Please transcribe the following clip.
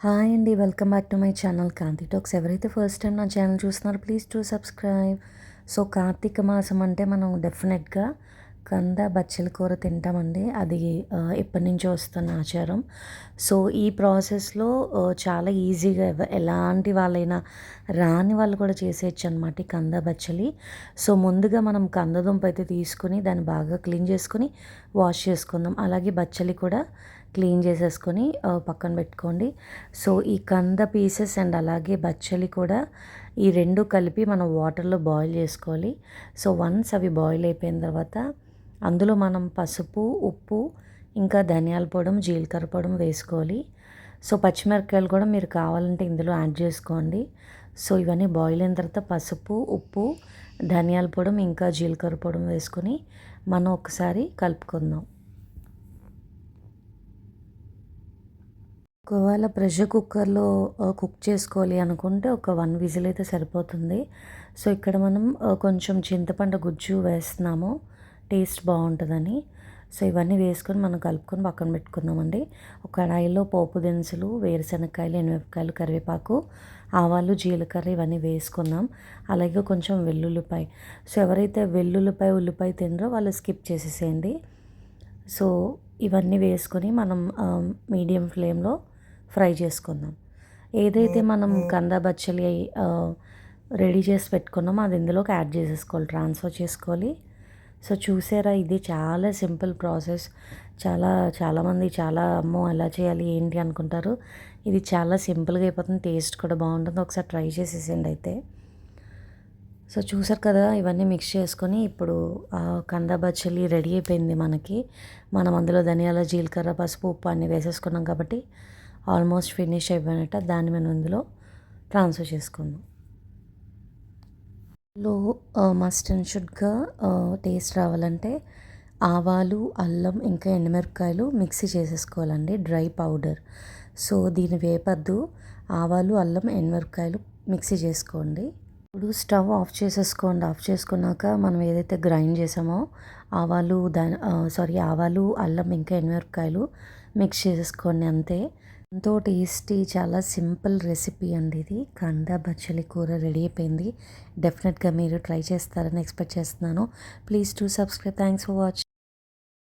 Hi అండి. Welcome back to my channel Kanthi talks. ఎవరైతే first time నా ఛానల్ చూస్తున్నారో please to subscribe. So Karthika మాసం అంటే మనం డెఫినెట్గా కంద బచ్చల కూర తింటామండి. అది ఎప్పటి నుంచో వస్తున్న ఆచారం. సో ఈ ప్రాసెస్లో చాలా ఈజీగా ఎలాంటి వాళ్ళైనా రాని వాళ్ళు కూడా చేసేయచ్చు అనమాట ఈ కంద బచ్చలి. సో ముందుగా మనం కందదుంప అయితే తీసుకొని దాన్ని బాగా క్లీన్ చేసుకొని వాష్ చేసుకుందాం. అలాగే బచ్చలి కూడా క్లీన్ చేసేసుకొని పక్కన పెట్టుకోండి. సో ఈ కంద పీసెస్ అండ్ అలాగే బచ్చలి కూడా ఈ రెండు కలిపి మనం వాటర్లో బాయిల్ చేసుకోవాలి. సో వన్స్ అవి బాయిల్ అయిపోయిన తర్వాత అందులో మనం పసుపు, ఉప్పు, ఇంకా ధనియాల పొడి, జీలకర్ర పొడి వేసుకోవాలి. సో పచ్చిమిరపకాయలు కూడా మీరు కావాలంటే ఇందులో యాడ్ చేసుకోండి. సో ఇవన్నీ బాయిల్ అయిన తర్వాత పసుపు, ఉప్పు, ధనియాల పొడి, ఇంకా జీలకర్ర పొడి వేసుకొని మనం ఒకసారి కలుపుకుందాం. ఒకవేళ ప్రెషర్ కుక్కర్లో కుక్ చేసుకోవాలి అనుకుంటే ఒక 1 విజిల్ అయితే సరిపోతుంది. సో ఇక్కడ మనం కొంచెం చింతపండు గుజ్జు వేస్తున్నాము టేస్ట్ బాగుంటుందని. సో ఇవన్నీ వేసుకొని మనం కలుపుకొని పక్కన పెట్టుకుందామండి. ఒక కడాయిలో పోపు దినుసులు, వేరుశనగకాయలు, ఎనిమిరపకాయలు, కరివేపాకు, ఆవాలు, జీలకర్ర ఇవన్నీ వేసుకుందాం. అలాగే కొంచెం వెల్లుల్లిపాయ. సో ఎవరైతే వెల్లుల్లిపాయ, ఉల్లిపాయ తినరో వాళ్ళు స్కిప్ చేసేసేయండి. సో ఇవన్నీ వేసుకొని మనం మీడియం ఫ్లేమ్లో ఫ్రై చేసుకుందాం. ఏదైతే మనం కంద బచ్చలి రెడీ చేసి పెట్టుకున్నామో అది ఇందులోకి యాడ్ చేసేసుకోవాలి, ట్రాన్స్ఫర్ చేసుకోవాలి. సో చూసారా, ఇది చాలా సింపుల్ ప్రాసెస్. చాలామంది అమ్మో ఎలా చేయాలి ఏంటి అనుకుంటారు. ఇది చాలా సింపుల్గా అయిపోతుంది, టేస్ట్ కూడా బాగుంటుంది. ఒకసారి ట్రై చేసేసేయండి అయితే. సో చూసారు కదా, ఇవన్నీ మిక్స్ చేసుకొని ఇప్పుడు కంద బచ్చలి రెడీ అయిపోయింది మనకి. మనం అందులో ధనియాల, జీలకర్ర, పసుపు, ఉప్పు అన్నీ వేసేసుకున్నాం కాబట్టి ఆల్మోస్ట్ ఫినిష్ అయిపోయినట్ట. దాన్ని మనం ఇందులో ట్రాన్స్ఫర్ చేసుకుందాం. లో మస్ట్ అండ్ షుడ్గా టేస్ట్ రావాలంటే ఆవాలు, అల్లం, ఇంకా ఎండుమిరపకాయలు మిక్సీ చేసేసుకోవాలండి, డ్రై పౌడర్. సో దీన్ని వేపద్దు. ఆవాలు, అల్లం, ఎండుమిరపకాయలు మిక్సీ చేసుకోండి. ఇప్పుడు స్టవ్ ఆఫ్ చేసేసుకోండి. ఆఫ్ చేసుకున్నాక మనం ఏదైతే గ్రైండ్ చేసామో ఆవాలు, అల్లం, ఇంకా ఎండుమిరపకాయలు మిక్స్ చేసేసుకోండి. అంతే, ఎంతో టేస్టీ, చాలా సింపుల్ రెసిపీ అండి ఇది. కంద బచ్చలి కూర రెడీ అయిపోయింది. డెఫినెట్గా మీరు ట్రై చేస్తారని ఎక్స్పెక్ట్ చేస్తున్నాను. Please to subscribe. Thanks for watching.